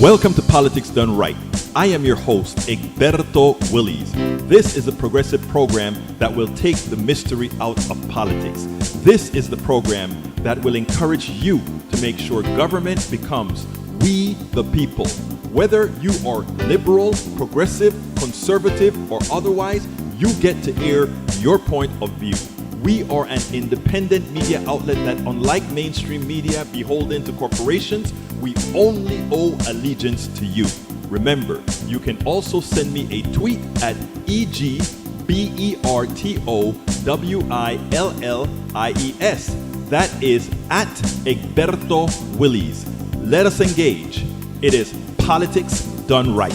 Welcome to Politics Done Right. I am your host, Egberto Willies. This is a progressive program that will take the mystery out of politics. This is the program that will encourage you to make sure government becomes we the people. Whether you are liberal, progressive, conservative, or otherwise, you get to air your point of view. We are an independent media outlet that, unlike mainstream media beholden to corporations, we only owe allegiance to you. Remember, you can also send me a tweet at EGBERTOWILLIES. That is at Egberto Willies. Let us engage. It is Politics Done Right.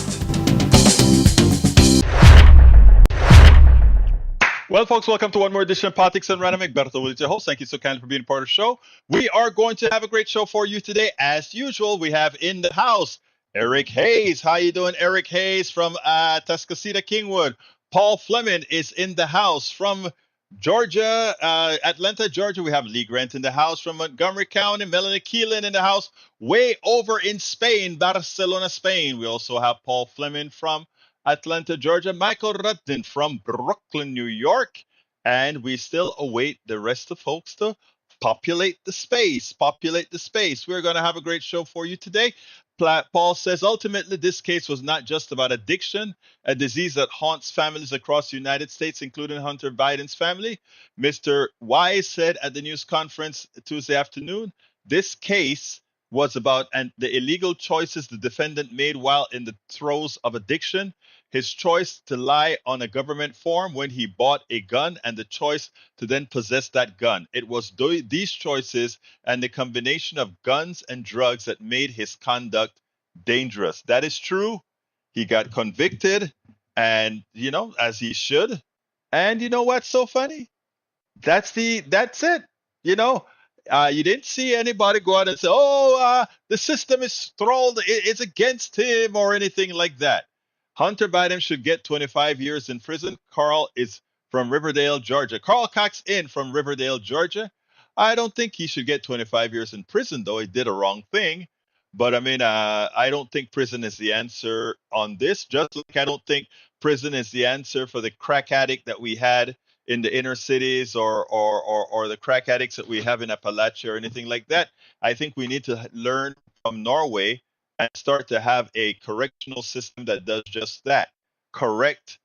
Well, folks, welcome to one more edition of Politics and Random. Egberto Willies, your host. Thank you so kindly for being part of the show. We are going to have a great show for you today. As usual, we have in the house Eric Hayes. How you doing, Eric Hayes from Tascasita, Kingwood? Paul Fleming is in the house from Georgia, Atlanta, Georgia. We have Lee Grant in the house from Montgomery County. Melanie Keelan in the house way over in Spain, Barcelona, Spain. We also have Paul Fleming from Atlanta, Georgia, Michael Rudden from Brooklyn, New York, and we still await the rest of folks to populate the space. Populate the space. We're going to have a great show for you today. Paul says ultimately this case was not just about addiction, a disease that haunts families across the United States, including Hunter Biden's family. Mr. Wise said at the news conference Tuesday afternoon, this case was about the illegal choices the defendant made while in the throes of addiction, his choice to lie on a government form when he bought a gun, and the choice to then possess that gun. It was these choices and the combination of guns and drugs that made his conduct dangerous. That is true. He got convicted, and as he should. And you know what's so funny? That's it. You know, you didn't see anybody go out and say, "Oh, the system is thralled; it's against him," or anything like that. Hunter Biden should get 25 years in prison. Carl is from Riverdale, Georgia. Carl Cox in from Riverdale, Georgia. I don't think he should get 25 years in prison, though he did a wrong thing. But I mean, I don't think prison is the answer on this. Just like I don't think prison is the answer for the crack addict that we had in the inner cities, or the crack addicts that we have in Appalachia or anything like that. I think we need to learn from Norway and start to have a correctional system that does just that. Correct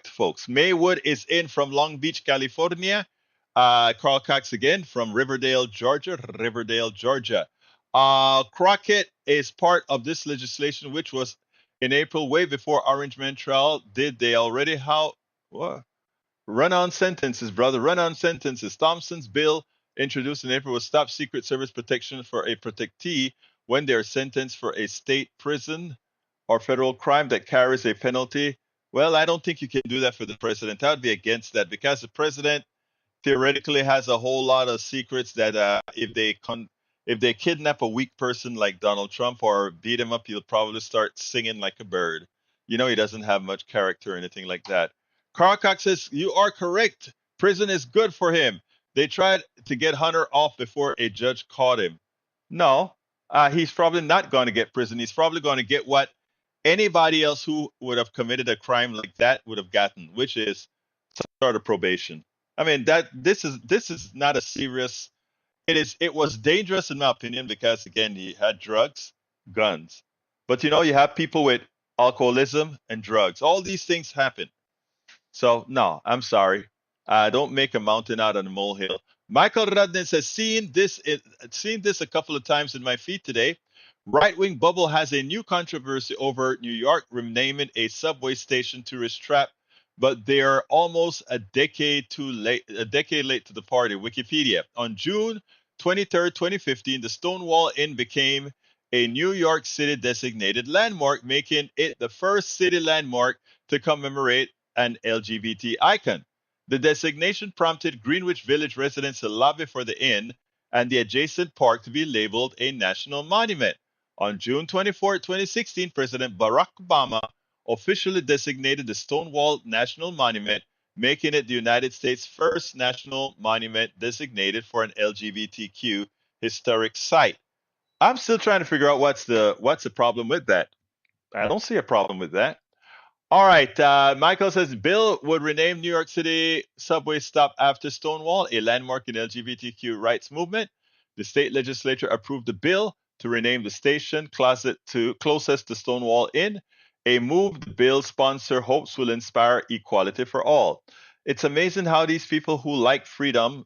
folks. Maywood is in from Long Beach, California. Carl Cox again from Riverdale, Georgia. Riverdale, Georgia. Crockett is part of this legislation, which was in April, way before Orange Man trial. Did they already? How? What? Run-on sentences, brother. Run-on sentences. Thompson's bill introduced in April will stop Secret Service protection for a protectee when they are sentenced for a state prison or federal crime that carries a penalty. Well, I don't think you can do that for the president. I would be against that because the president theoretically has a whole lot of secrets that if they kidnap a weak person like Donald Trump or beat him up, he'll probably start singing like a bird. He doesn't have much character or anything like that. Carl Cox says, you are correct. Prison is good for him. They tried to get Hunter off before a judge caught him. No, he's probably not going to get prison. He's probably going to get what anybody else who would have committed a crime like that would have gotten, which is some sort of probation. I mean, this is not a serious. It was dangerous in my opinion because again, he had drugs, guns, but you have people with alcoholism and drugs. All these things happen. So no, I'm sorry. Don't make a mountain out of a molehill. Michael Radden says, seen this a couple of times in my feed today. Right-wing bubble has a new controversy over New York renaming a subway station tourist trap, but they are almost a decade late to the party. Wikipedia. On June 23rd, 2015, the Stonewall Inn became a New York City designated landmark, making it the first city landmark to commemorate an LGBT icon. The designation prompted Greenwich Village residents to lobby for the inn and the adjacent park to be labeled a national monument. On June 24, 2016, President Barack Obama officially designated the Stonewall National Monument, making it the United States' first national monument designated for an LGBTQ historic site. I'm still trying to figure out what's the problem with that. I don't see a problem with that. All right. Michael says Bill would rename New York City subway stop after Stonewall, a landmark in LGBTQ rights movement. The state legislature approved the bill to rename the station closest to Stonewall Inn, a move the bill sponsor hopes will inspire equality for all. It's amazing how these people who like freedom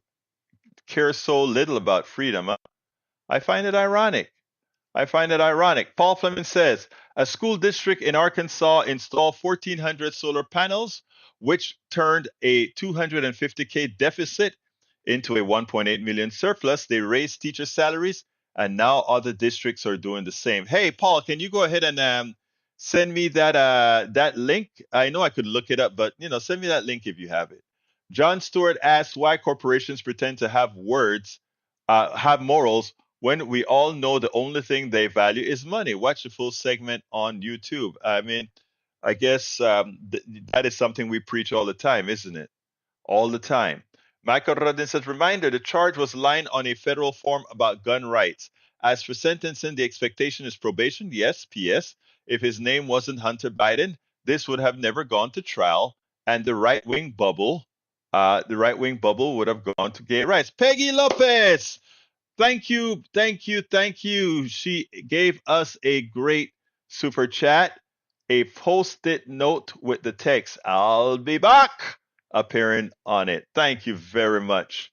care so little about freedom. I find it ironic. I find it ironic. Paul Fleming says a school district in Arkansas installed 1,400 solar panels, which turned a 250K deficit into a 1.8 million surplus. They raised teacher salaries, and now other districts are doing the same. Hey, Paul, can you go ahead and send me that link? I know I could look it up, but send me that link if you have it. John Stewart asked why corporations pretend to have morals when we all know the only thing they value is money. Watch the full segment on YouTube. I mean, I guess that is something we preach all the time, isn't it? All the time. Michael Rodin says, reminder, the charge was lying on a federal form about gun rights. As for sentencing, the expectation is probation. Yes, P.S. If his name wasn't Hunter Biden, this would have never gone to trial, and the right wing bubble would have gone to gay rights. Peggy Lopez, thank you, thank you, thank you. She gave us a great super chat, a post-it note with the text, I'll be back, appearing on it. Thank you very much.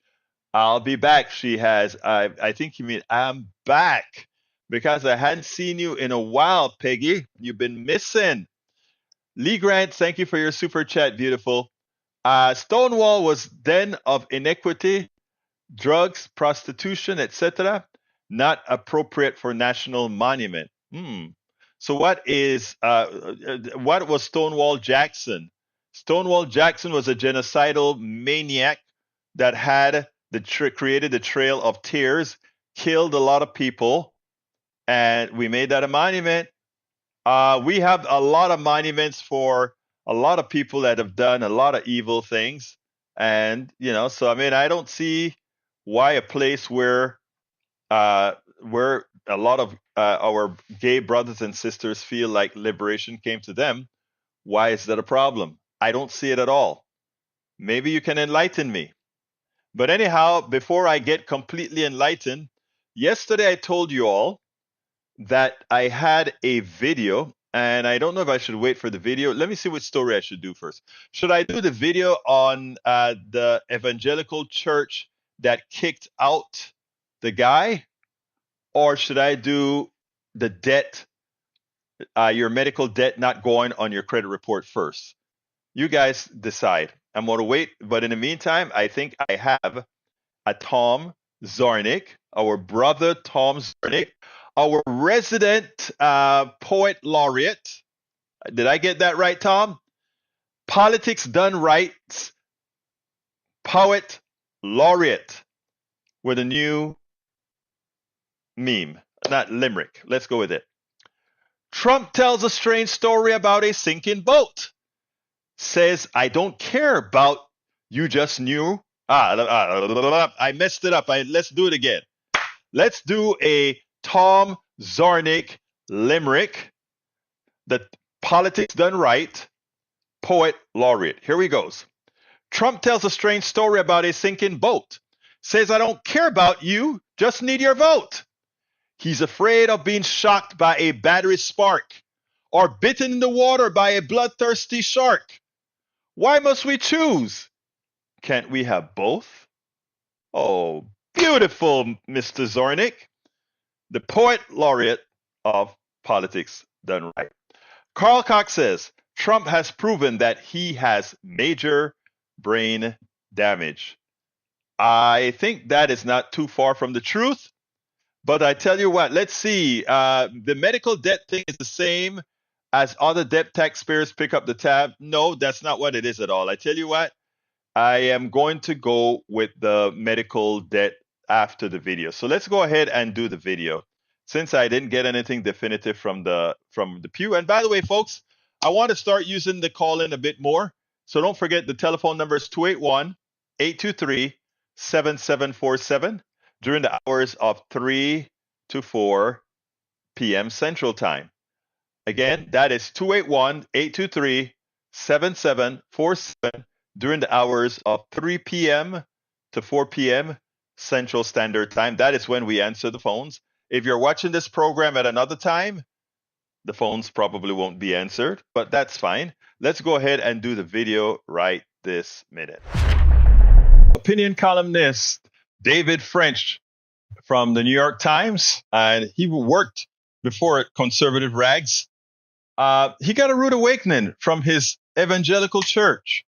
I'll be back, she has. I think you mean I'm back because I hadn't seen you in a while, Peggy. You've been missing. Lee Grant, thank you for your super chat, beautiful. Stonewall was den of iniquity, drugs, prostitution, etc., not appropriate for national monument. So what was Stonewall Jackson? Stonewall Jackson was a genocidal maniac that had created the Trail of Tears, killed a lot of people, and we made that a monument. We have a lot of monuments for a lot of people that have done a lot of evil things. And, so I mean, I don't see why a place where a lot of our gay brothers and sisters feel like liberation came to them, why is that a problem? I don't see it at all. Maybe you can enlighten me. But anyhow, before I get completely enlightened, yesterday I told you all that I had a video, and I don't know if I should wait for the video. Let me see which story I should do first. Should I do the video on the evangelical church that kicked out the guy, or should I do the debt, your medical debt not going on your credit report first? You guys decide. I'm going to wait, but in the meantime, I think I have a Tom Zarnik, our brother Tom Zarnik, our resident poet laureate. Did I get that right, Tom? Politics Done Right, poet laureate with a new meme, not limerick. Let's go with it. Trump tells a strange story about a sinking boat. Says, I don't care about you just knew. I messed it up. Let's do it again. Let's do a Tom Zarnik limerick. The Politics Done Right, poet laureate. Here we goes. Trump tells a strange story about a sinking boat. Says, I don't care about you, just need your vote. He's afraid of being shocked by a battery spark or bitten in the water by a bloodthirsty shark. Why must we choose? Can't we have both? Oh, beautiful, Mr. Zornick, the poet laureate of Politics Done Right. Carl Cox says, Trump has proven that he has major brain damage. I think that is not too far from the truth. But I tell you what, let's see. The medical debt thing is the same as other debt taxpayers pick up the tab. No, that's not what it is at all. I tell you what, I am going to go with the medical debt after the video. So let's go ahead and do the video since I didn't get anything definitive from the pew. And by the way, folks, I want to start using the call-in a bit more. So don't forget the telephone number is 281-823-7747 during the hours of 3 to 4 p.m. Central Time. Again, that is 281-823-7747 during the hours of 3 p.m. to 4 p.m. Central Standard Time. That is when we answer the phones. If you're watching this program at another time, the phones probably won't be answered, but that's fine. Let's go ahead and do the video right this minute. Opinion columnist David French from the New York Times, and he worked before at Conservative Rags. He got a rude awakening from his evangelical church.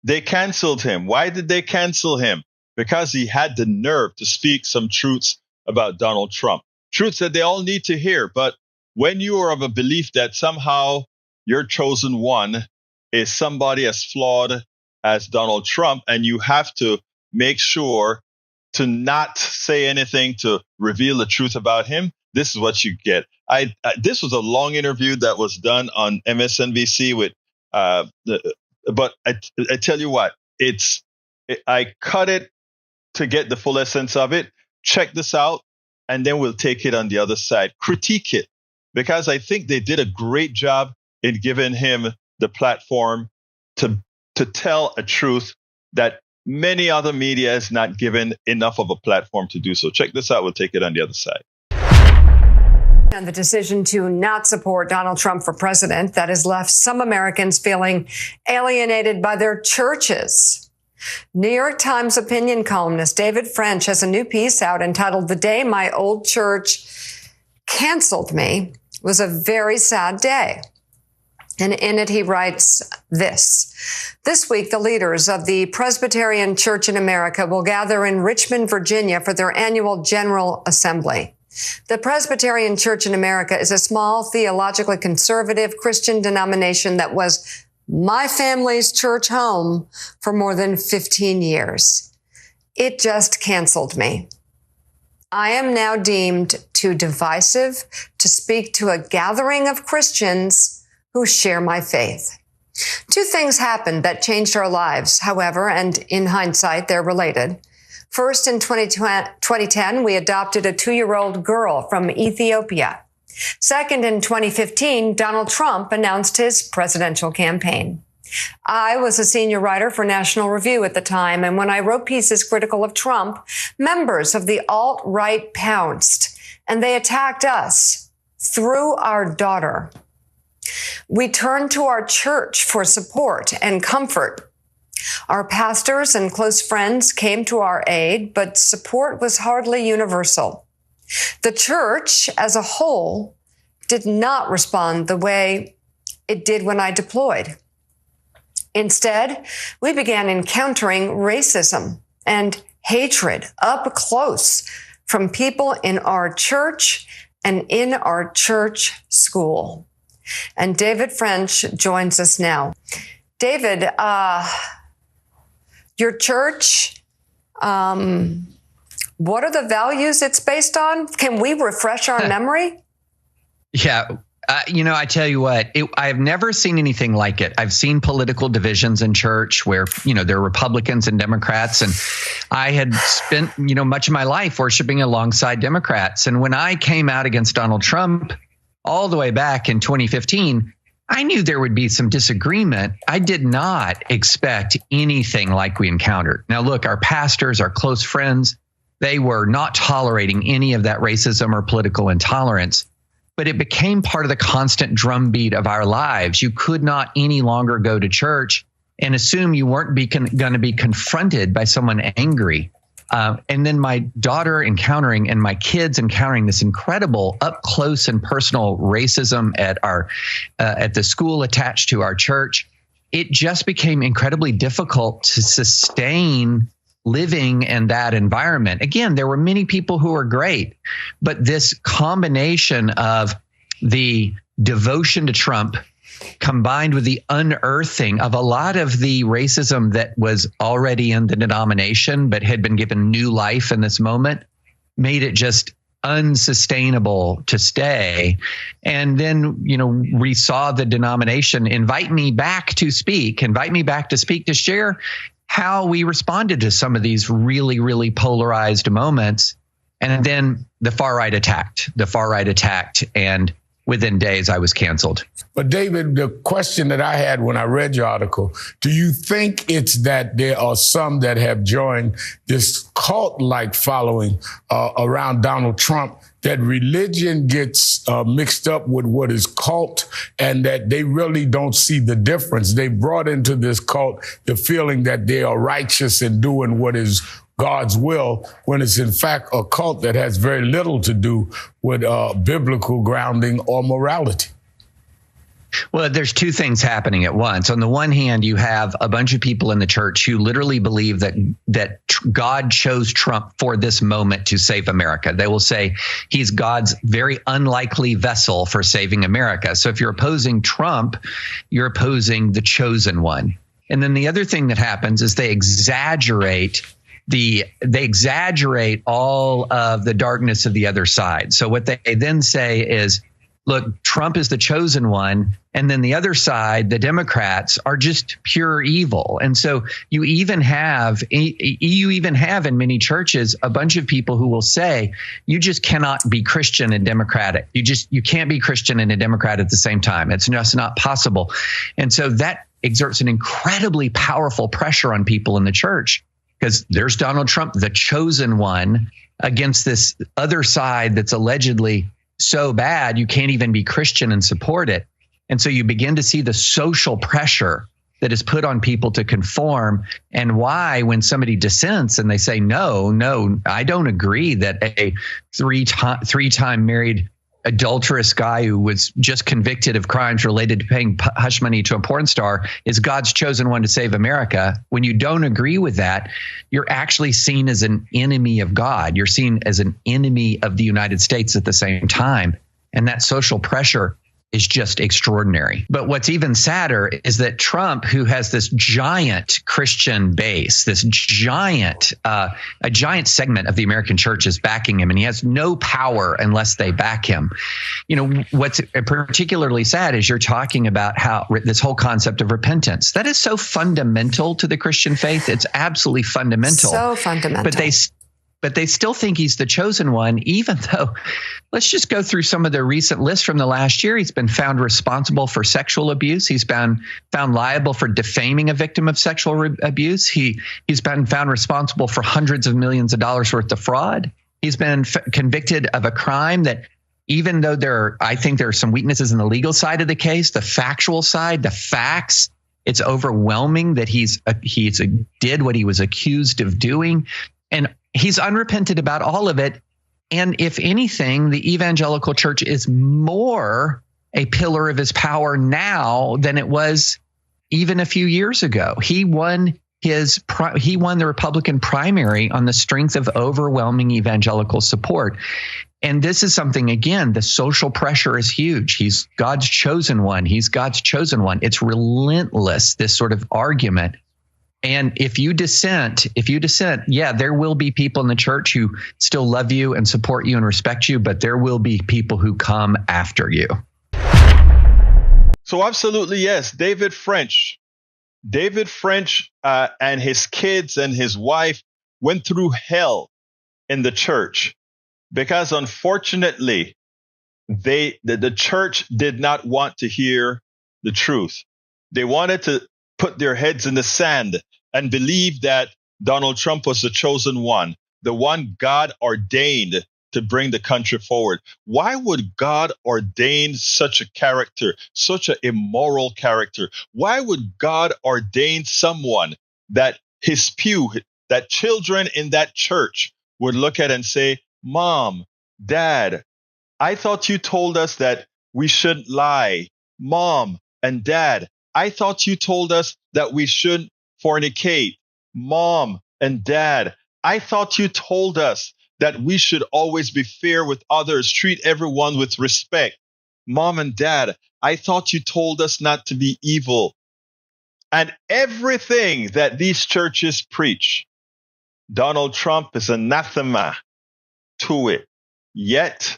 They canceled him. Why did they cancel him? Because he had the nerve to speak some truths about Donald Trump. Truths that they all need to hear. But when you are of a belief that somehow your chosen one is somebody as flawed as Donald Trump, and you have to make sure to not say anything to reveal the truth about him, this is what you get. This was a long interview that was done on MSNBC with, but I tell you what, I cut it to get the full essence of it. Check this out, and then we'll take it on the other side. Critique it, because I think they did a great job in giving him the platform to tell a truth that many other media is not given enough of a platform to do so. Check this out. We'll take it on the other side. And the decision to not support Donald Trump for president that has left some Americans feeling alienated by their churches. New York Times opinion columnist David French has a new piece out entitled "The Day My Old Church Canceled Me Was a Very Sad Day." And in it, he writes this: "This week, the leaders of the Presbyterian Church in America will gather in Richmond, Virginia for their annual General Assembly. The Presbyterian Church in America is a small, theologically conservative Christian denomination that was my family's church home for more than 15 years. It just canceled me. I am now deemed too divisive to speak to a gathering of Christians who share my faith." Two things happened that changed our lives, however, and in hindsight, they're related. First, in 2010, we adopted a 2-year-old girl from Ethiopia. Second, in 2015, Donald Trump announced his presidential campaign. I was a senior writer for National Review at the time, and when I wrote pieces critical of Trump, members of the alt-right pounced, and they attacked us through our daughter. We turned to our church for support and comfort. Our pastors and close friends came to our aid, but support was hardly universal. The church as a whole did not respond the way it did when I deployed. Instead, we began encountering racism and hatred up close from people in our church and in our church school. And David French joins us now. David, your church, what are the values it's based on? Can we refresh our memory? Yeah. I tell you what, I've never seen anything like it. I've seen political divisions in church where, there are Republicans and Democrats, and I had spent, much of my life worshiping alongside Democrats. And when I came out against Donald Trump all the way back in 2015, I knew there would be some disagreement. I did not expect anything like we encountered. Now, look, our pastors, our close friends, they were not tolerating any of that racism or political intolerance, but it became part of the constant drumbeat of our lives. You could not any longer go to church and assume you weren't going to be confronted by someone angry. And then my daughter encountering and my kids encountering this incredible up close and personal racism at the school attached to our church. It just became incredibly difficult to sustain living in that environment. Again, there were many people who were great, but this combination of the devotion to Trump combined with the unearthing of a lot of the racism that was already in the denomination but had been given new life in this moment made it just unsustainable to stay. And then, we saw the denomination invite me back to speak, to share how we responded to some of these really, really polarized moments. And then the far right attacked. And within days, I was canceled. But David, the question that I had when I read your article, do you think it's that there are some that have joined this cult-like following around Donald Trump, that religion gets mixed up with what is cult, and that they really don't see the difference? They brought into this cult the feeling that they are righteous in doing what is God's will, when it's in fact a cult that has very little to do with biblical grounding or morality. Well, there's two things happening at once. On the one hand, you have a bunch of people in the church who literally believe that God chose Trump for this moment to save America. They will say he's God's very unlikely vessel for saving America. So if you're opposing Trump, you're opposing the chosen one. And then the other thing that happens is they exaggerate all of the darkness of the other side. So what they then say is, look, Trump is the chosen one, and then the other side, the Democrats, are just pure evil. And so you even have in many churches a bunch of people who will say you just cannot be Christian and Democratic. You can't be Christian and a Democrat at the same time. It's just not possible. And so that exerts an incredibly powerful pressure on people in the church, because there's Donald Trump, the chosen one, against this other side that's allegedly so bad you can't even be Christian and support it. And so you begin to see the social pressure that is put on people to conform, and why when somebody dissents and they say, no, I don't agree that a three-time married adulterous guy who was just convicted of crimes related to paying hush money to a porn star is God's chosen one to save America. When you don't agree with that, you're actually seen as an enemy of God. You're seen as an enemy of the United States at the same time. And that social pressure is just extraordinary. But what's even sadder is that Trump, who has this giant Christian base, a giant segment of the American church is backing him, and he has no power unless they back him. You know, what's particularly sad is you're talking about how this whole concept of repentance, that is so fundamental to the Christian faith. It's absolutely fundamental. So fundamental. But they still think he's the chosen one, even though, let's just go through some of the recent lists from the last year. He's been found responsible for sexual abuse. He's been found liable for defaming a victim of sexual abuse. He's been found responsible for hundreds of millions of dollars worth of fraud. He's been convicted of a crime that, even though I think there are some weaknesses in the legal side of the case, the factual side, the facts, it's overwhelming that he's did what he was accused of doing. And he's unrepentant about all of it. And if anything, the evangelical church is more a pillar of his power now than it was even a few years ago. He won the Republican primary on the strength of overwhelming evangelical support. And this is something, again, the social pressure is huge. He's God's chosen one. He's God's chosen one. It's relentless, this sort of argument. And if you dissent, yeah, there will be people in the church who still love you and support you and respect you, but there will be people who come after you. So absolutely, yes. David French and his kids and his wife went through hell in the church because, unfortunately, the church did not want to hear the truth. They wanted to put their heads in the sand and believe that Donald Trump was the chosen one, the one God ordained to bring the country forward. Why would God ordain such a character, such an immoral character? Why would God ordain someone that his pew, that children in that church would look at and say, Mom, Dad, I thought you told us that we shouldn't lie. Mom and Dad, I thought you told us that we shouldn't fornicate. Mom and Dad, I thought you told us that we should always be fair with others, treat everyone with respect. Mom and Dad, I thought you told us not to be evil. And everything that these churches preach, Donald Trump is anathema to it. Yet,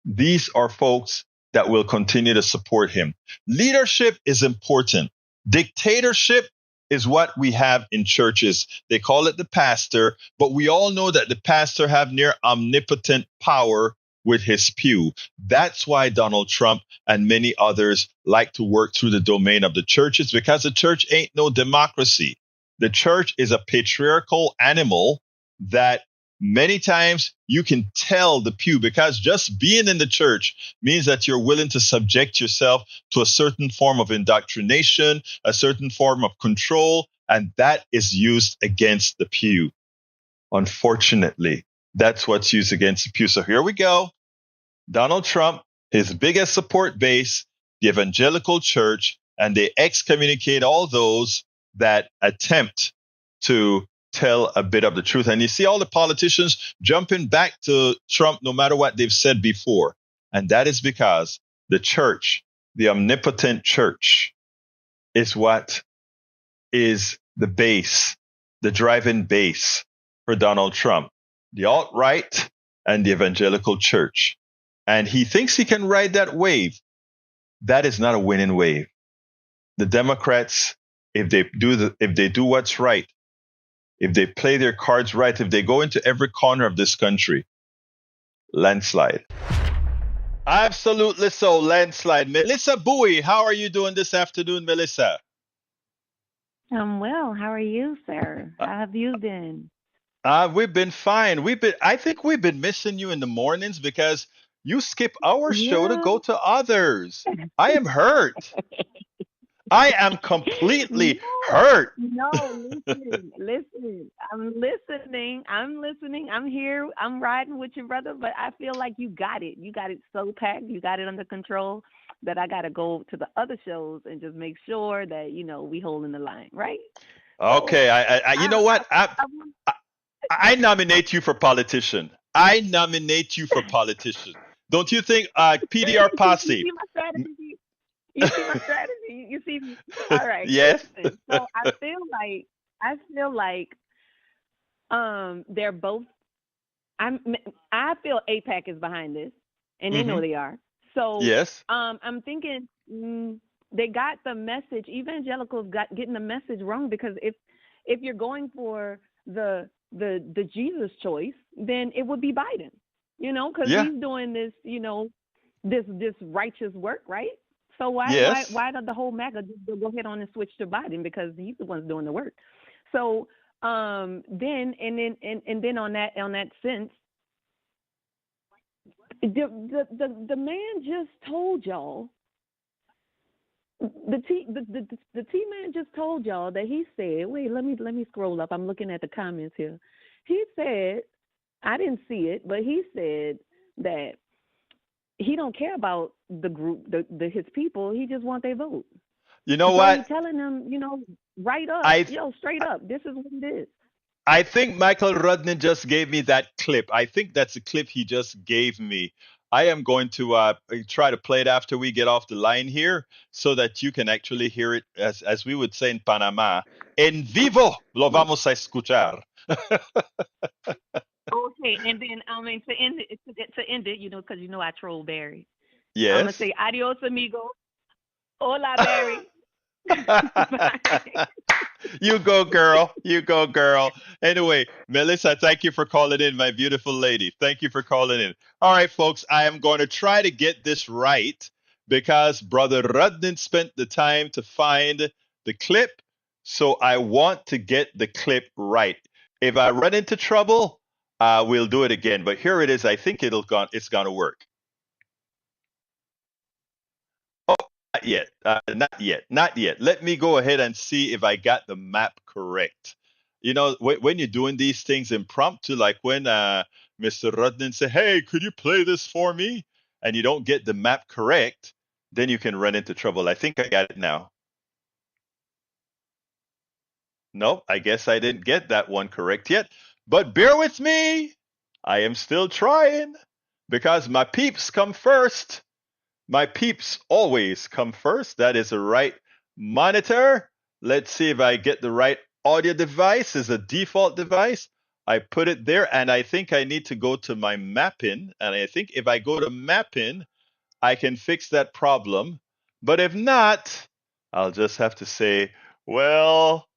these are folks that will continue to support him. Leadership is important. Dictatorship is what we have in churches. They call it the pastor, but we all know that the pastor have near omnipotent power with his pew. That's why Donald Trump and many others like to work through the domain of the churches, because the church ain't no democracy. The church is a patriarchal animal that many times you can tell the pew, because just being in the church means that you're willing to subject yourself to a certain form of indoctrination, a certain form of control, and that is used against the pew. Unfortunately, that's what's used against the pew. So here we go. Donald Trump, his biggest support base, the evangelical church, and they excommunicate all those that attempt to tell a bit of the truth. And you see all the politicians jumping back to Trump no matter what they've said before. And that is because the church, the omnipotent church, is what is the base, the driving base for Donald Trump, the alt-right and the evangelical church. And he thinks he can ride that wave. That is not a winning wave. The Democrats, if they do what's right, if they play their cards right, if they go into every corner of this country, landslide. Absolutely so, landslide. Melissa Bowie, how are you doing this afternoon, Melissa? I'm well. How are you, sir? How have you been? We've been fine. I think we've been missing you in the mornings because you skip our show to Yeah. go to others. I am hurt. I am completely hurt. No, listen. I'm listening. I'm here. I'm riding with you, brother. But I feel like you got it. You got it so packed. You got it under control that I got to go to the other shows and just make sure that, we holding the line, right? Okay. You know what? I nominate you for politician. I nominate you for politician. Don't you think, PDR You posse? see my strategy? You see my strategy? You see me? All right. Yes. Listen. So I feel like they're both. I feel APAC is behind this, and they know they are. So Yes. I'm thinking they got the message. Evangelicals getting the message wrong, because if you're going for the Jesus choice, then it would be Biden. Because he's doing this, this righteous work, right? So why did the whole MAGA just go ahead on and switch to Biden, because he's the one doing the work? So then on that sense, the man just told y'all, the T man just told y'all that he said, wait, let me scroll up. I'm looking at the comments here. He said, I didn't see it, but he said that he don't care about the group, his people. He just want their vote. You know so what? He's telling them, right up, straight up. This is what it is. I think Michael Rudnin just gave me that clip. I think that's a clip he just gave me. I am going to try to play it after we get off the line here so that you can actually hear it, as we would say in Panama. En vivo lo vamos a escuchar. Okay, and then to end it, because I troll Barry. Yes. I'm gonna say adios, amigo. Hola, Barry. You go, girl. You go, girl. Anyway, Melissa, thank you for calling in, my beautiful lady. Thank you for calling in. All right, folks, I am going to try to get this right because Brother Rudnin spent the time to find the clip. So I want to get the clip right. If I run into trouble, we'll do it again. But here it is. I think it's going to work. Not yet. Not yet. Let me go ahead and see if I got the map correct. When you're doing these things impromptu, like when Mr. Rudnin say, "Hey, could you play this for me?" and you don't get the map correct, then you can run into trouble. I think I got it now. Nope, I guess I didn't get that one correct yet. But bear with me. I am still trying because my peeps come first. My peeps always come first. That is the right monitor. Let's see if I get the right audio device. Is a default device. I put it there, and I think I need to go to my mapping. And I think if I go to mapping, I can fix that problem. But if not, I'll just have to say, well,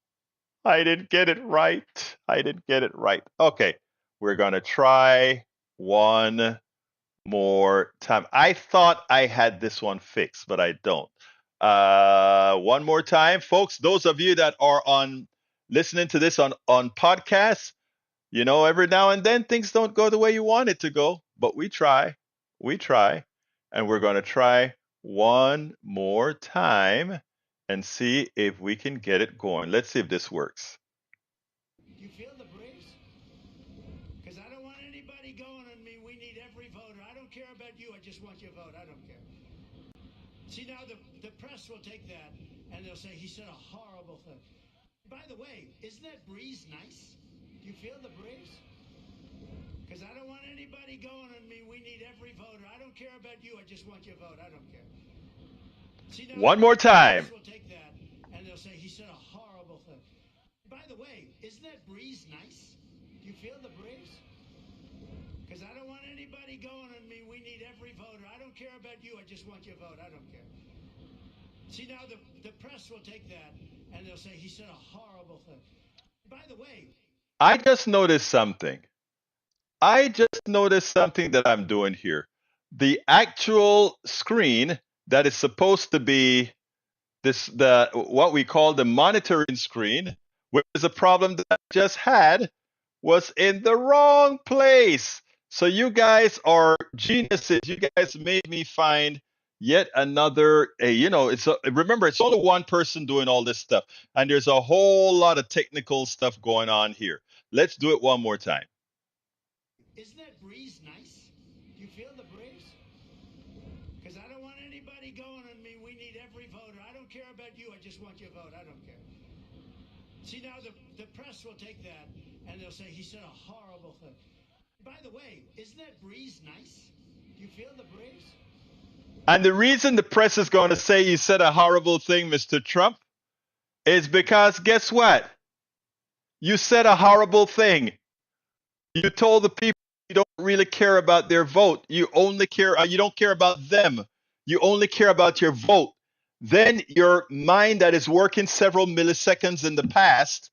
I didn't get it right. I didn't get it right. Okay, we're gonna try one more time. I thought I had this one fixed, but I don't. One more time, folks. Those of you that are on listening to this on podcasts, every now and then things don't go the way you want it to go, but we try, and we're going to try one more time and see if we can get it going. Let's see if this works. You feel the breeze? Because I don't want anybody going on me. We need every voter. I don't care about you. I just want your vote. I don't care. See, now the press will take that and they'll say he said a horrible thing. By the way, isn't that breeze nice? Do you feel the breeze? Because I don't want anybody going on me. We need every voter. I don't care about you. I just want your vote. I don't care. See, now One more time. the press will take that and they'll say he said a horrible thing. By the way, isn't that breeze nice? Do you feel the breeze? Because I don't want anybody going on me. We need every voter. I don't care about you. I just want your vote. I don't care. See, now the press will take that and they'll say he said a horrible thing. By the way, I just noticed something. That I'm doing here. The actual screen that is supposed to be the what we call the monitoring screen, which is a problem that I just had, was in the wrong place. So you guys are geniuses. You guys made me find yet another. Remember, it's only one person doing all this stuff, and there's a whole lot of technical stuff going on here. Let's do it one more time. isn't that breeze nice? Do you feel the breeze? Because I don't want anybody going on me. We need every voter. I don't care about you. I just want your vote. I don't care. See, now the press will take that and they'll say he said a horrible thing. By the way, isn't that breeze nice? Do you feel the breeze? And the reason the press is going to say you said a horrible thing, Mr. Trump, is because guess what? You said a horrible thing. You told the people you don't really care about their vote. You only care, you don't care about them. You only care about your vote. Then your mind that is working several milliseconds in the past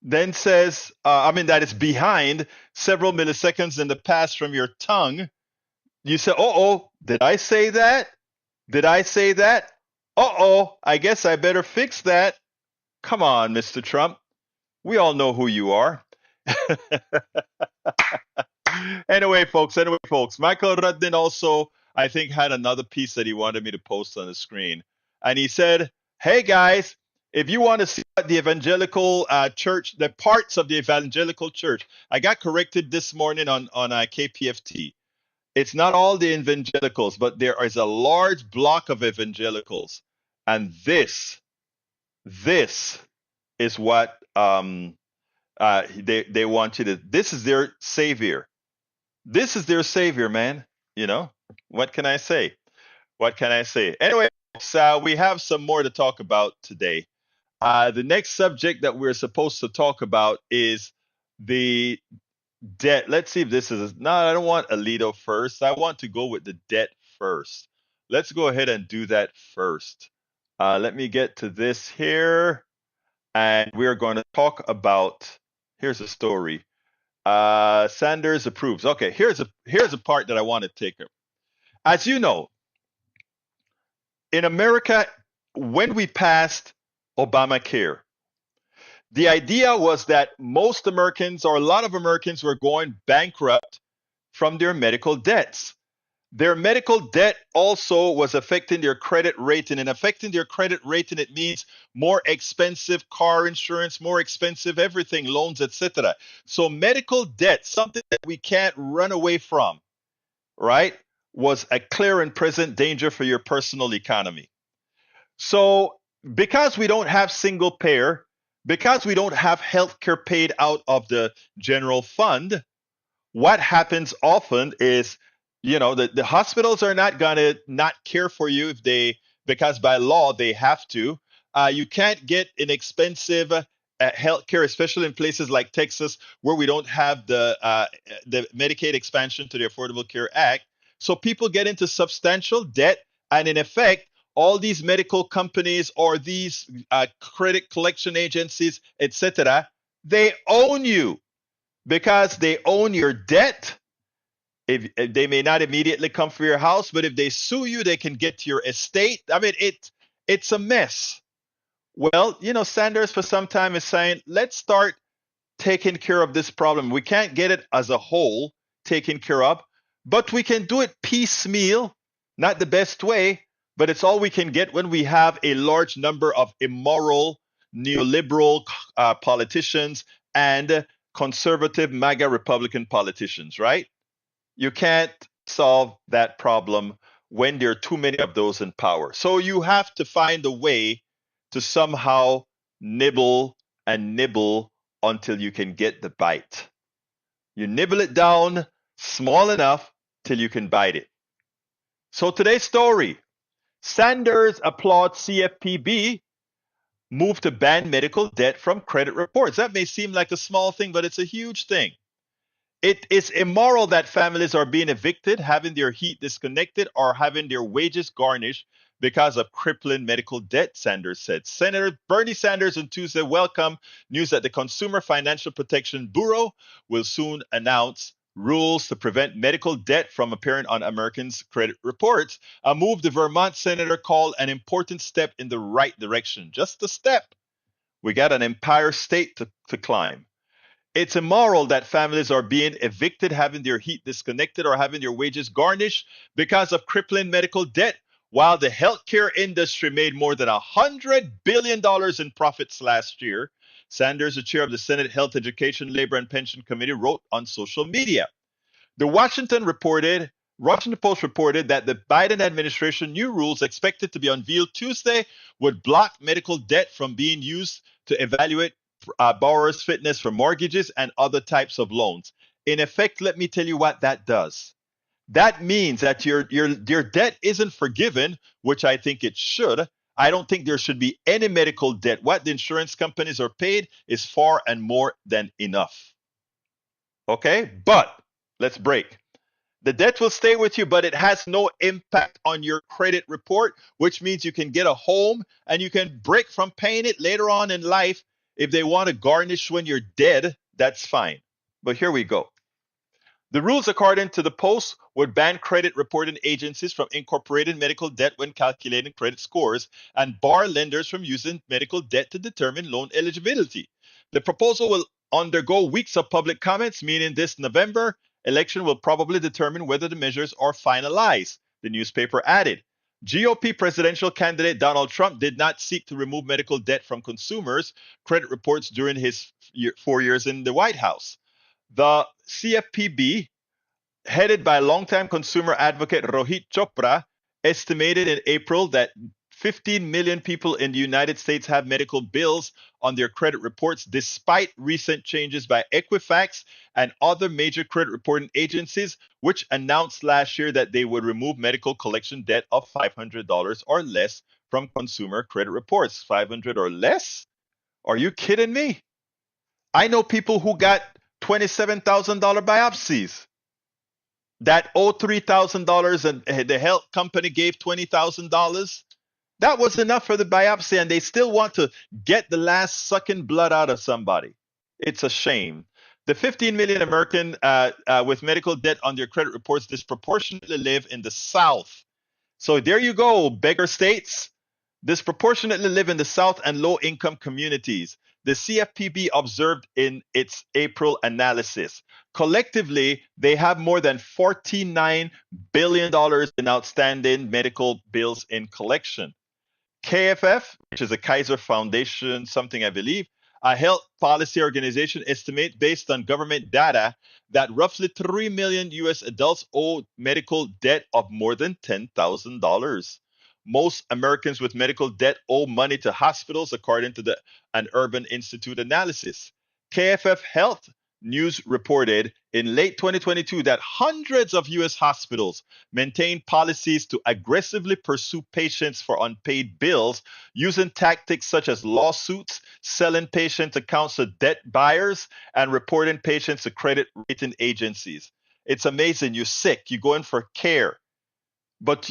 then says, that is behind several milliseconds in the past from your tongue. You say, oh, did I say that? Did I say that? I guess I better fix that. Come on, Mr. Trump. We all know who you are. Anyway, folks. Michael Rudnin also, I think, had another piece that he wanted me to post on the screen. And he said, hey, guys, if you want to see what the evangelical church, the parts of the evangelical church, I got corrected this morning on KPFT. It's not all the evangelicals, but there is a large block of evangelicals. And this is what they want you to. This is their savior. This is their savior, man. What can I say? Anyway, so we have some more to talk about today. The next subject that we're supposed to talk about is the debt. Let's see if this is. No, I don't want Alito first. I want to go with the debt first. Let's go ahead and do that first. Let me get to this here. And we're going to talk about. Here's a story. Sanders approves. Okay, here's a part that I want to take up. As you know, in America, when we passed Obamacare, the idea was that most Americans, or a lot of Americans, were going bankrupt from their medical debts. Their medical debt also was affecting their credit rating. And affecting their credit rating, it means more expensive car insurance, more expensive everything, loans, etc. So medical debt, something that we can't run away from, right, was a clear and present danger for your personal economy. So because we don't have single payer, because we don't have health care paid out of the general fund, what happens often is, the hospitals are not going to not care for you because by law they have to. You can't get inexpensive health care, especially in places like Texas where we don't have the Medicaid expansion to the Affordable Care Act. So people get into substantial debt, and in effect, all these medical companies or these credit collection agencies, etc., they own you because they own your debt. If they may not immediately come for your house, but if they sue you, they can get to your estate. I mean, it's a mess. Well, Sanders for some time is saying, let's start taking care of this problem. We can't get it as a whole taken care of, but we can do it piecemeal, not the best way, but it's all we can get when we have a large number of immoral, neoliberal politicians and conservative MAGA Republican politicians, right? You can't solve that problem when there are too many of those in power. So you have to find a way to somehow nibble and nibble until you can get the bite. You nibble it down small enough till you can bite it. So today's story, Sanders applauds CFPB move to ban medical debt from credit reports. That may seem like a small thing, but it's a huge thing. It is immoral that families are being evicted, having their heat disconnected, or having their wages garnished because of crippling medical debt, Sanders said. Senator Bernie Sanders on Tuesday welcomed news that the Consumer Financial Protection Bureau will soon announce rules to prevent medical debt from appearing on Americans' credit reports, a move the Vermont senator called an important step in the right direction. Just a step. We got an entire state to climb. It's immoral that families are being evicted, having their heat disconnected, or having their wages garnished because of crippling medical debt, while the healthcare industry made more than $100 billion in profits last year. Sanders, the chair of the Senate Health, Education, Labor, and Pension Committee, wrote on social media. The Washington Post reported that the Biden administration new rules expected to be unveiled Tuesday would block medical debt from being used to evaluate borrowers' fitness for mortgages and other types of loans. In effect, let me tell you what that does. That means that your debt isn't forgiven, which I think it should. I don't think there should be any medical debt. What the insurance companies are paid is far and more than enough. Okay, but let's break. The debt will stay with you, but it has no impact on your credit report, which means you can get a home and you can break from paying it later on in life. If they want to garnish when you're dead, that's fine. But here we go. The rules, according to the Post, would ban credit reporting agencies from incorporating medical debt when calculating credit scores and bar lenders from using medical debt to determine loan eligibility. The proposal will undergo weeks of public comments, meaning this November election will probably determine whether the measures are finalized, the newspaper added. GOP presidential candidate Donald Trump did not seek to remove medical debt from consumers' credit reports during his 4 years in the White House. The CFPB, headed by longtime consumer advocate Rohit Chopra, estimated in April that 15 million people in the United States have medical bills on their credit reports, despite recent changes by Equifax and other major credit reporting agencies, which announced last year that they would remove medical collection debt of $500 or less from consumer credit reports. $500 or less? Are you kidding me? I know people who got $27,000 biopsies that owe $3,000 and the health company gave $20,000. That was enough for the biopsy, and they still want to get the last sucking blood out of somebody. It's a shame. The 15 million American with medical debt on their credit reports disproportionately live in the South. So there you go, beggar states. Disproportionately live in the South and low-income communities. The CFPB observed in its April analysis. Collectively, they have more than $49 billion in outstanding medical bills in collection. KFF, which is a Kaiser Foundation, something I believe, a health policy organization, estimates based on government data that roughly 3 million US adults owe medical debt of more than $10,000. Most Americans with medical debt owe money to hospitals, according to an Urban Institute analysis. KFF Health News reported in late 2022 that hundreds of U.S. hospitals maintain policies to aggressively pursue patients for unpaid bills using tactics such as lawsuits, selling patient accounts to debt buyers, and reporting patients to credit rating agencies. It's amazing. You're sick, you go in for care. But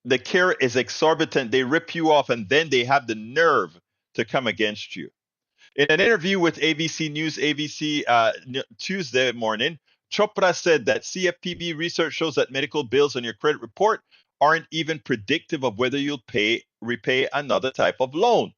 the care is exorbitant. They rip you off, and then they have the nerve to come against you. In an interview with ABC News, ABC Tuesday morning, Chopra said that CFPB research shows that medical bills on your credit report aren't even predictive of whether you'll repay another type of loan.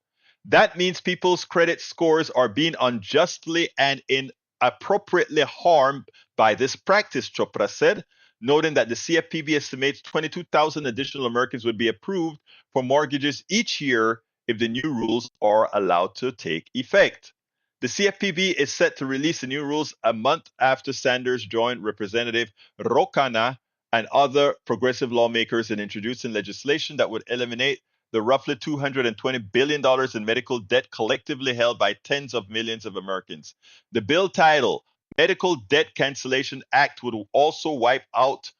That means people's credit scores are being unjustly and inappropriately harmed by this practice, Chopra said, noting that the CFPB estimates 22,000 additional Americans would be approved for mortgages each year if the new rules are allowed to take effect. The CFPB is set to release the new rules a month after Sanders joined Representative Rokana and other progressive lawmakers in introducing legislation that would eliminate the roughly $220 billion in medical debt collectively held by tens of millions of Americans. The bill title, Medical Debt Cancellation Act, would also wipe out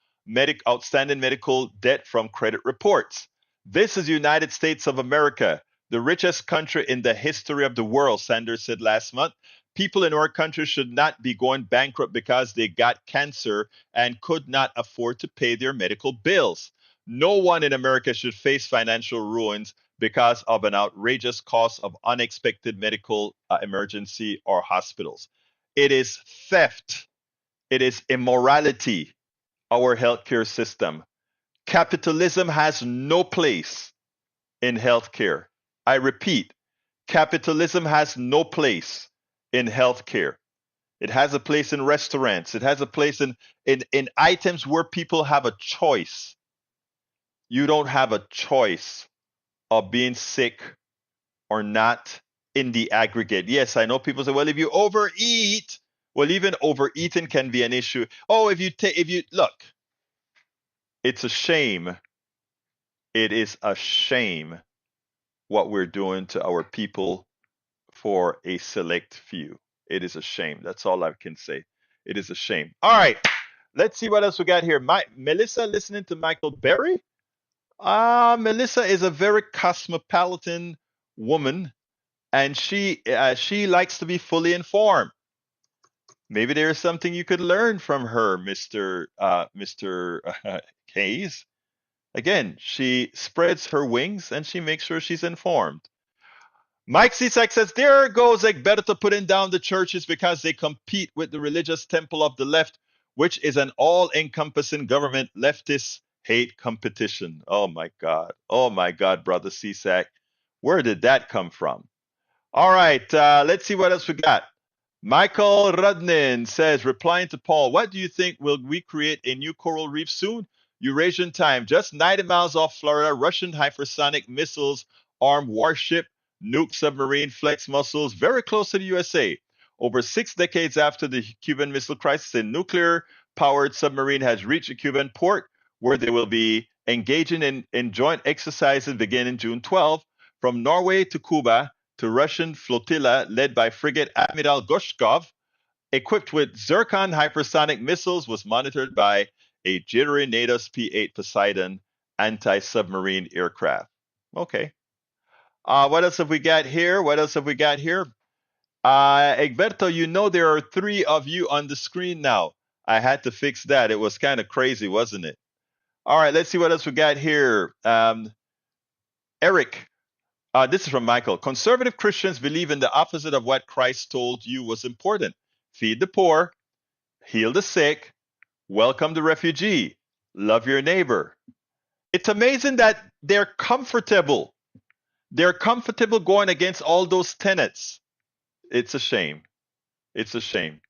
outstanding medical debt from credit reports. This is the United States of America, the richest country in the history of the world, Sanders said last month. People in our country should not be going bankrupt because they got cancer and could not afford to pay their medical bills. No one in America should face financial ruins because of an outrageous cost of unexpected medical emergency or hospitals. It is theft. It is immorality, our healthcare system. Capitalism has no place in healthcare. I repeat, capitalism has no place in healthcare. It has a place in restaurants. It has a place in items where people have a choice. You don't have a choice of being sick or not in the aggregate. Yes, I know people say, well, if you overeat, well, even overeating can be an issue. Oh, if you look, it's a shame. It is a shame what we're doing to our people for a select few. It is a shame. That's all I can say. It is a shame. All right, let's see what else we got here. Melissa listening to Michael Berry. Melissa is a very cosmopolitan woman, and she likes to be fully informed. Maybe there is something you could learn from her, Mr. Hayes. Again, she spreads her wings and she makes sure she's informed. Mike Cisak says, there goes Egberto putting down the churches because they compete with the religious temple of the left, which is an all-encompassing government leftist hate competition. Oh my God. Oh my God, brother Cisak. Where did that come from? All right, let's see what else we got. Michael Rudnin says, replying to Paul, what do you think? Will we create a new coral reef soon? Eurasian time, just 90 miles off Florida, Russian hypersonic missiles, armed warship, nuke submarine, flex muscles, very close to the USA. Over 6 decades after the Cuban Missile Crisis, a nuclear-powered submarine has reached a Cuban port where they will be engaging in joint exercises beginning June 12. From Norway to Cuba to Russian flotilla led by frigate Admiral Gorshkov, equipped with Zircon hypersonic missiles, was monitored by a jittery Natos P-8 Poseidon anti-submarine aircraft. Okay. What else have we got here? Egberto, you know there are 3 of you on the screen now. I had to fix that. It was kind of crazy, wasn't it? All right, let's see what else we got here. Eric, this is from Michael. Conservative Christians believe in the opposite of what Christ told you was important. Feed the poor, heal the sick, welcome the refugee, love your neighbor. It's amazing that they're comfortable. They're comfortable going against all those tenets. It's a shame. It's a shame.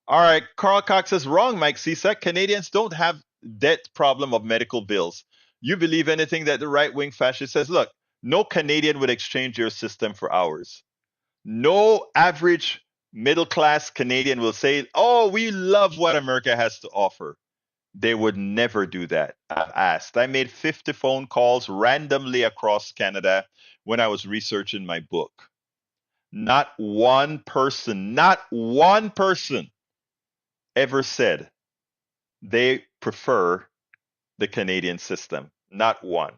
All right, Carl Cox says, wrong, Mike Cisak. Canadians don't have debt problem of medical bills. You believe anything that the right-wing fascist says. Look, no Canadian would exchange your system for ours. No average middle-class Canadian will say, oh, we love what America has to offer. They would never do that. I've asked. I made 50 phone calls randomly across Canada when I was researching my book. Not one person ever said they prefer the Canadian system. Not one.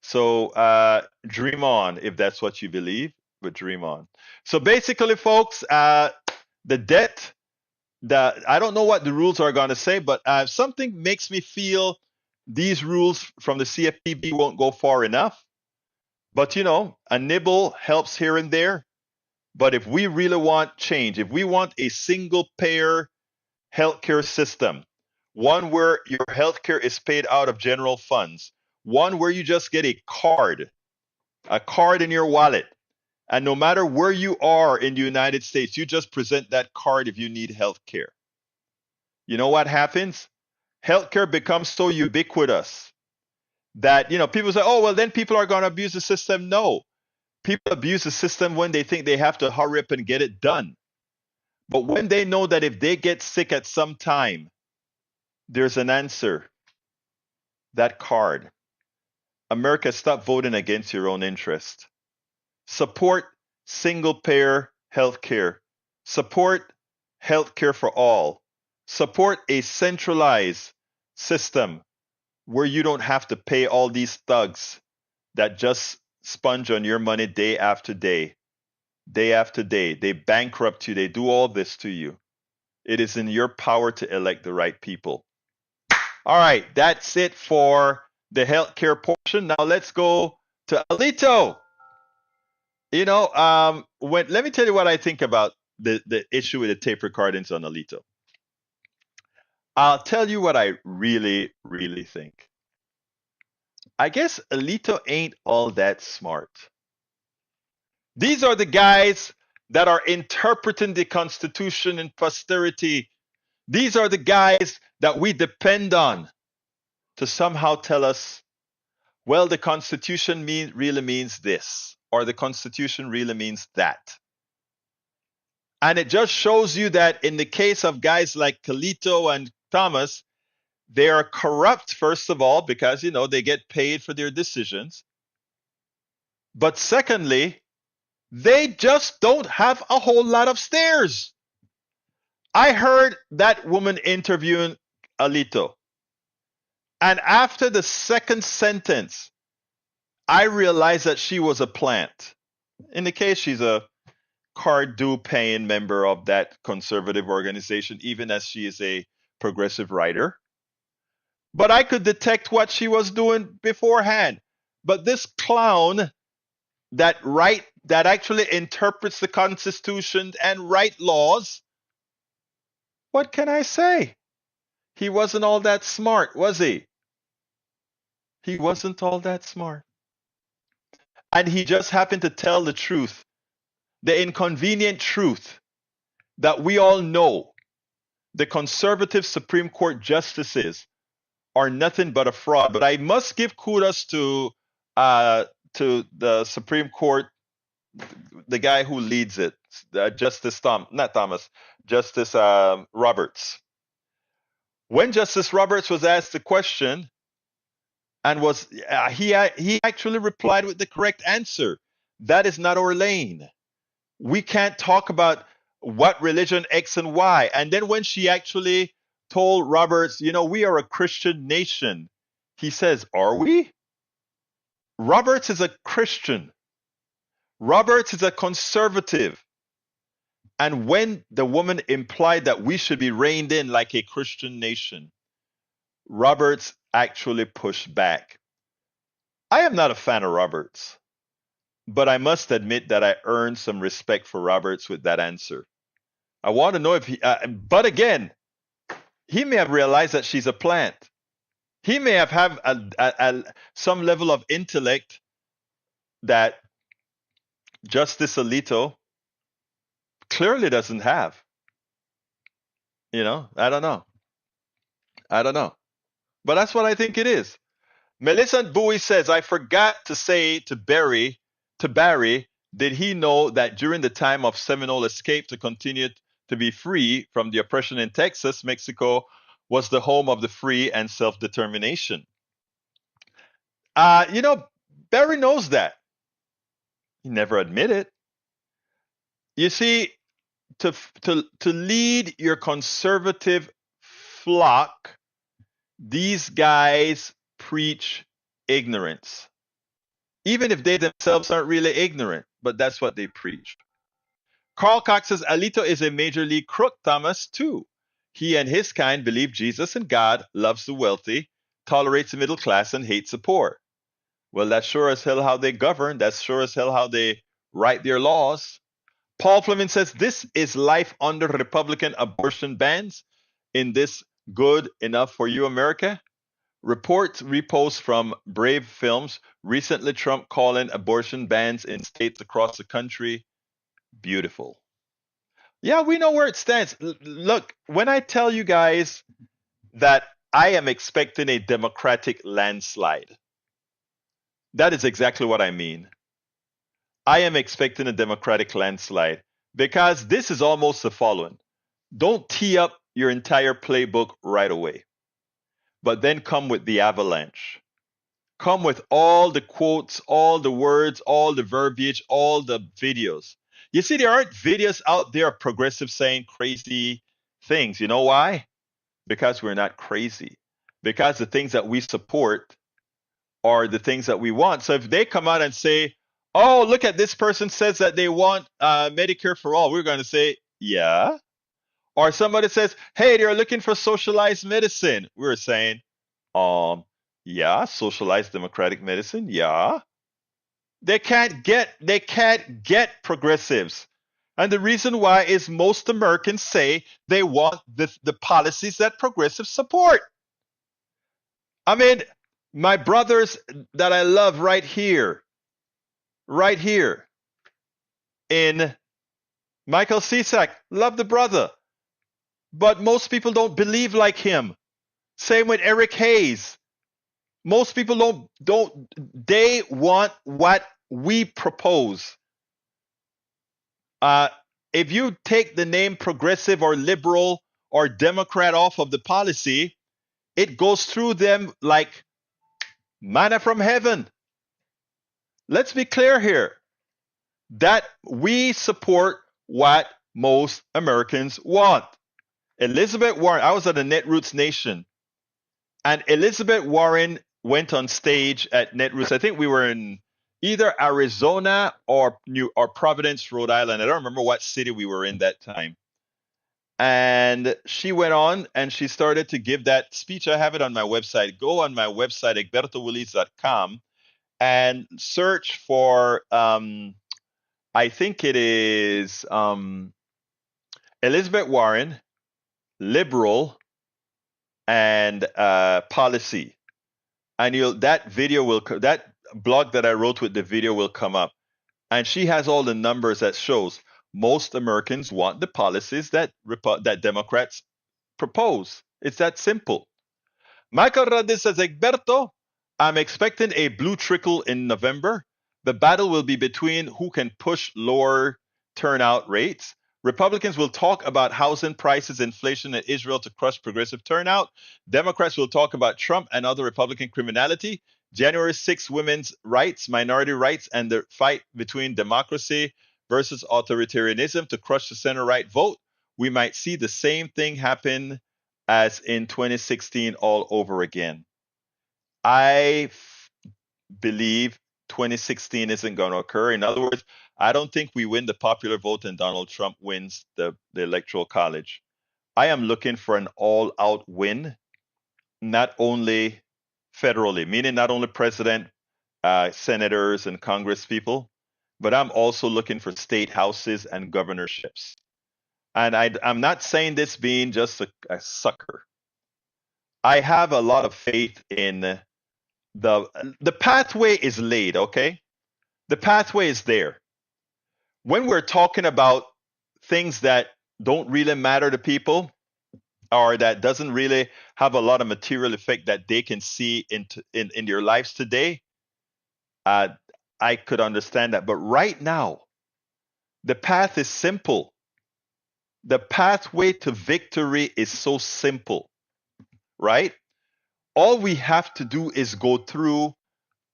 So dream on if that's what you believe, but dream on. So basically, folks, the debt, I don't know what the rules are going to say, but something makes me feel these rules from the CFPB won't go far enough. But, a nibble helps here and there. But if we really want change, if we want a single payer healthcare system, one where your healthcare is paid out of general funds, one where you just get a card in your wallet, and no matter where you are in the United States, you just present that card if you need healthcare. You know what happens? Healthcare becomes so ubiquitous that, people say, oh, well, then people are going to abuse the system. No, people abuse the system when they think they have to hurry up and get it done. But when they know that if they get sick at some time, there's an answer. That card. America, stop voting against your own interest. Support single payer healthcare. Support healthcare for all. Support a centralized system where you don't have to pay all these thugs that just sponge on your money day after day, day after day. They bankrupt you. They do all this to you. It is in your power to elect the right people. All right, that's it for the healthcare portion. Now let's go to Alito. Let me tell you what I think about the issue with the tape recordings on Alito. I'll tell you what I really, really think. I guess Alito ain't all that smart. These are the guys that are interpreting the Constitution in posterity. These are the guys that we depend on to somehow tell us, well, the Constitution really means this, or the Constitution really means that. And it just shows you that in the case of guys like Alito and Thomas, they are corrupt, first of all, because, they get paid for their decisions. But secondly, they just don't have a whole lot of stairs. I heard that woman interviewing Alito. And after the second sentence, I realized that she was a plant. In the case, she's a card due paying member of that conservative organization, even as she is a progressive writer. But I could detect what she was doing beforehand. But this clown that actually interprets the Constitution and write laws, what can I say? He wasn't all that smart, was he? He wasn't all that smart. And he just happened to tell the truth, the inconvenient truth that we all know. The conservative Supreme Court justices are nothing but a fraud. But I must give kudos to the Supreme Court, the guy who leads it, Justice Roberts. When Justice Roberts was asked the question, and he actually replied with the correct answer. That is not our lane. We can't talk about what religion X and Y. And then when she actually told Roberts, we are a Christian nation, he says, are we? Roberts is a Christian. Roberts is a conservative. And when the woman implied that we should be reined in like a Christian nation, Roberts actually pushed back. I am not a fan of Roberts, but I must admit that I earned some respect for Roberts with that answer. I want to know if but again, he may have realized that she's a plant. He may have some level of intellect that Justice Alito clearly doesn't have. I don't know. But that's what I think it is. Millicent Bowie says, I forgot to say to Barry, did he know that during the time of Seminole escape to continue to be free from the oppression in Texas, Mexico was the home of the free and self-determination? Barry knows that. He never admitted. You see, to lead your conservative flock, these guys preach ignorance. Even if they themselves aren't really ignorant, but that's what they preach. Carl Cox says, Alito is a major league crook, Thomas, too. He and his kind believe Jesus and God loves the wealthy, tolerates the middle class and hates the poor. Well, that's sure as hell how they govern. That's sure as hell how they write their laws. Paul Fleming says this is life under Republican abortion bans in this good enough for you America. Reports repost from Brave Films. Recently, Trump calling abortion bans in states across the country beautiful. Yeah, we know where it stands. Look, when I tell you guys that I am expecting a Democratic landslide, that is exactly what I mean. I am expecting a Democratic landslide because this is almost the following. Don't tee up your entire playbook right away, but then come with the avalanche. Come with all the quotes, all the words, all the verbiage, all the videos. You see, there aren't videos out there of progressives saying crazy things. You know why? Because we're not crazy. Because the things that we support are the things that we want. So if they come out and say, oh, look at this person says that they want Medicare for all, we're going to say, yeah. Or somebody says, hey, they're looking for socialized medicine. We're saying, yeah, socialized democratic medicine, yeah. They can't get progressives. And the reason why is most Americans say they want the policies that progressives support. I mean, my brothers that I love right here in Michael Cisak, love the brother, but most people don't believe like him. Same with Eric Hayes. Most people don't they want what we propose. Uh, if you take the name progressive or liberal or Democrat off of the policy, it goes through them like manna from heaven. Let's be clear here that we support what most Americans want. Elizabeth Warren, I was at the Netroots Nation, and Elizabeth Warren went on stage at Netroots. I think we were in either Arizona or Providence, Rhode Island. I don't remember what city we were in that time. And she went on and she started to give that speech. I have it on my website. Go on my website, egbertowillies.com, and search for, I think it is Elizabeth Warren, liberal, and policy. And that blog that I wrote with the video will come up. And she has all the numbers that shows most Americans want the policies that Democrats propose. It's that simple. Michael Radis says, Egberto, I'm expecting a blue trickle in November. The battle will be between who can push lower turnout rates. Republicans will talk about housing prices, inflation, and Israel to crush progressive turnout. Democrats will talk about Trump and other Republican criminality. January 6th, women's rights, minority rights, and the fight between democracy versus authoritarianism to crush the center right vote. We might see the same thing happen as in 2016 all over again. I believe 2016 isn't going to occur. In other words, I don't think we win the popular vote and Donald Trump wins the electoral college. I am looking for an all-out win, not only federally, meaning not only president, senators, and Congress people, but I'm also looking for state houses and governorships. And I'm not saying this being just a sucker. I have a lot of faith in the pathway is laid, okay? The pathway is there. When we're talking about things that don't really matter to people or that doesn't really have a lot of material effect that they can see in their lives today, I could understand that. But right now, the path is simple. The pathway to victory is so simple, right? All we have to do is go through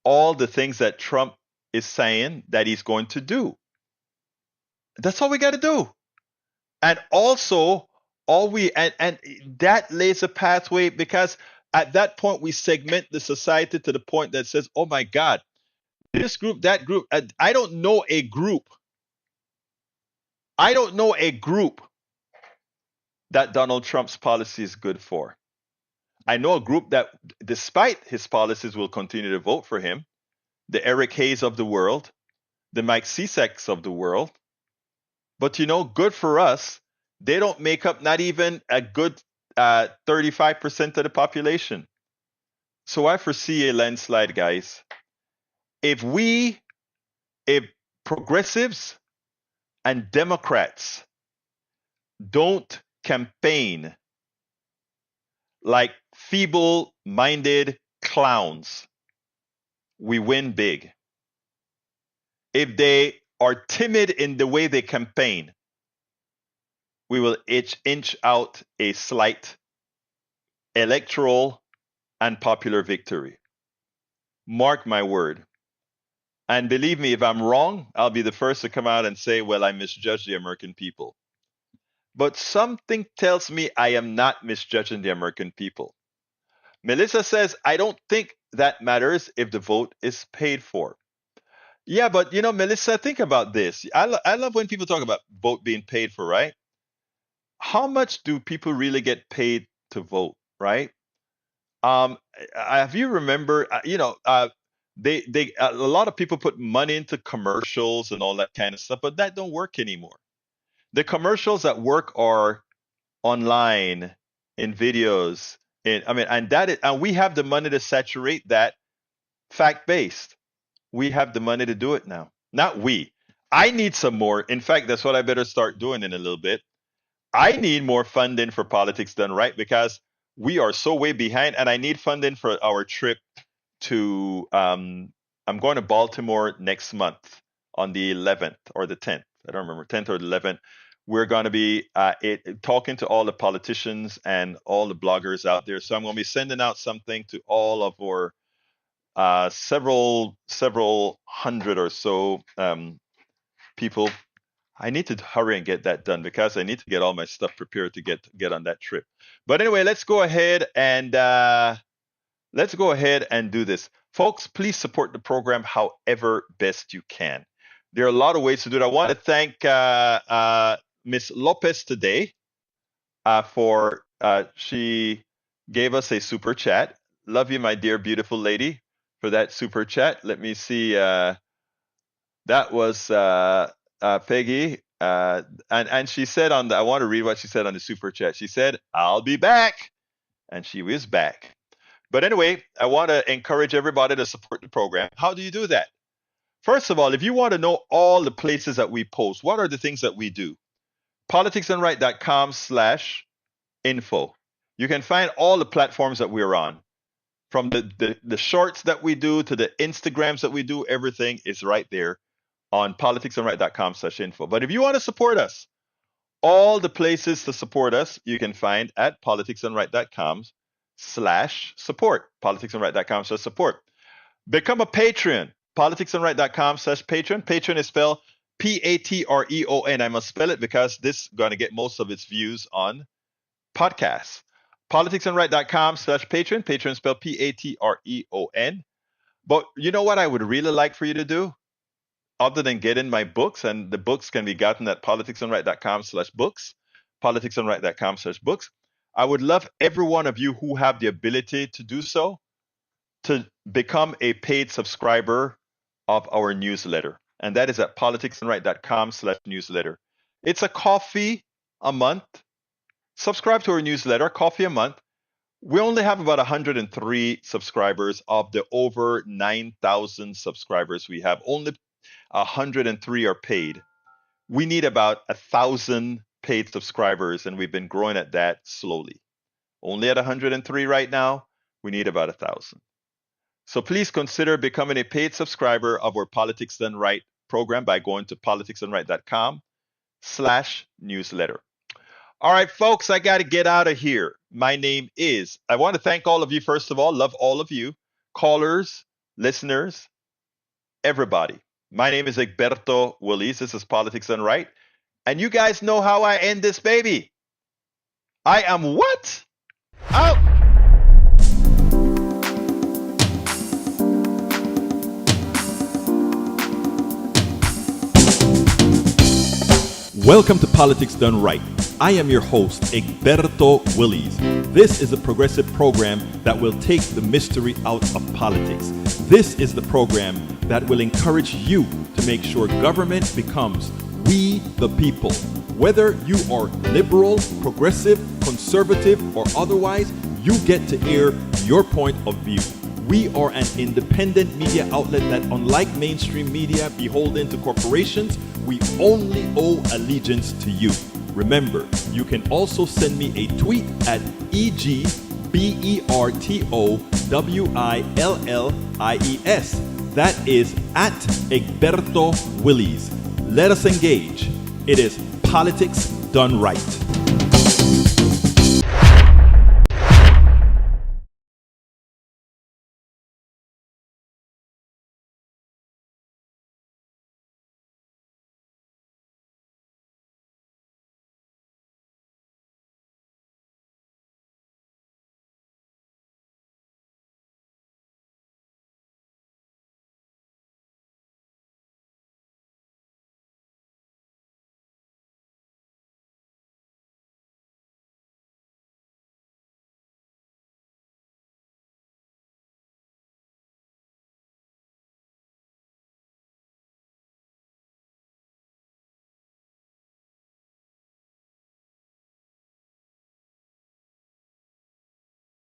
all the things that Trump is saying that he's going to do. That's all we got to do. And also, and that lays a pathway because at that point we segment the society to the point that says, oh my God, this group, that group. I don't know a group. I don't know a group that Donald Trump's policy is good for. I know a group that, despite his policies, will continue to vote for him. The Eric Hayes of the world, the Mike Ceseks of the world. But good for us. They don't make up not even a good 35% of the population. So I foresee a landslide, guys. If progressives and Democrats don't campaign like feeble-minded clowns, we win big. If they are timid in the way they campaign, we will inch out a slight electoral and popular victory. Mark my word. And believe me, if I'm wrong, I'll be the first to come out and say, well, I misjudged the American people. But something tells me I am not misjudging the American people. Melissa says, I don't think that matters if the vote is paid for. Yeah, but Melissa, think about this. I love when people talk about vote being paid for, right? How much do people really get paid to vote, right? Have you remember, they a lot of people put money into commercials and all that kind of stuff, but that don't work anymore. The commercials that work are online, in videos, and we have the money to saturate that fact-based. We have the money to do it now. Not we. I need some more. In fact, that's what I better start doing in a little bit. I need more funding for Politics Done Right because we are so way behind, and I need funding for our trip to. I'm going to Baltimore next month on the 11th or the 10th. I don't remember, 10th or the 11th. We're going to be talking to all the politicians and all the bloggers out there. So I'm going to be sending out something to all of our several hundred or so people. I need to hurry and get that done because I need to get all my stuff prepared to get on that trip. But anyway, let's go ahead and do this. Folks, please support the program however best you can. There are a lot of ways to do it. I want to thank Miss Lopez today for she gave us a super chat. Love you, my dear, beautiful lady, for that super chat. Let me see. That was Peggy. And she said I want to read what she said on the super chat. She said, I'll be back. And she was back. But anyway, I want to encourage everybody to support the program. How do you do that? First of all, if you want to know all the places that we post, what are the things that we do? politicsandright.com/info. You can find all the platforms that we're on. From the shorts that we do to the Instagrams that we do, everything is right there on politicsandright.com/info. But if you want to support us, all the places to support us you can find at politicsandright.com/support. politicsandright.com/support. Become a patron. politicsandright.com/patron. Patron is spelled Patreon. I must spell it because this is going to get most of its views on podcasts. politicsandright.com/patron. Patron spelled Patreon. But you know what I would really like for you to do? Other than getting my books, and the books can be gotten at politicsandright.com/books, politicsandright.com/books. I would love every one of you who have the ability to do so to become a paid subscriber of our newsletter. And that is at politicsandright.com/newsletter. It's a coffee a month. Subscribe to our newsletter, coffee a month. We only have about 103 subscribers of the over 9,000 subscribers we have. Only 103 are paid. We need about 1,000 paid subscribers, and we've been growing at that slowly. Only at 103 right now. We need about 1,000. So please consider becoming a paid subscriber of our Politics Done Right program by going to politicsdoneright.com/newsletter. All right, folks, I got to get out of here. I want to thank all of you, first of all, love all of you, callers, listeners, everybody. My name is Egberto Willis. This is Politics Done Right. And you guys know how I end this baby. I am what? Out. Welcome to Politics Done Right, I am your host, Egberto Willies. This is a progressive program that will take the mystery out of politics. This is the program that will encourage you to make sure government becomes we the people. Whether you are liberal, progressive, conservative, or otherwise, you get to air your point of view. We are an independent media outlet that, unlike mainstream media beholden to corporations, we only owe allegiance to you. Remember, you can also send me a tweet at EGBERTOWILLIES. That is at Egberto Willies. Let us engage. It is politics done right.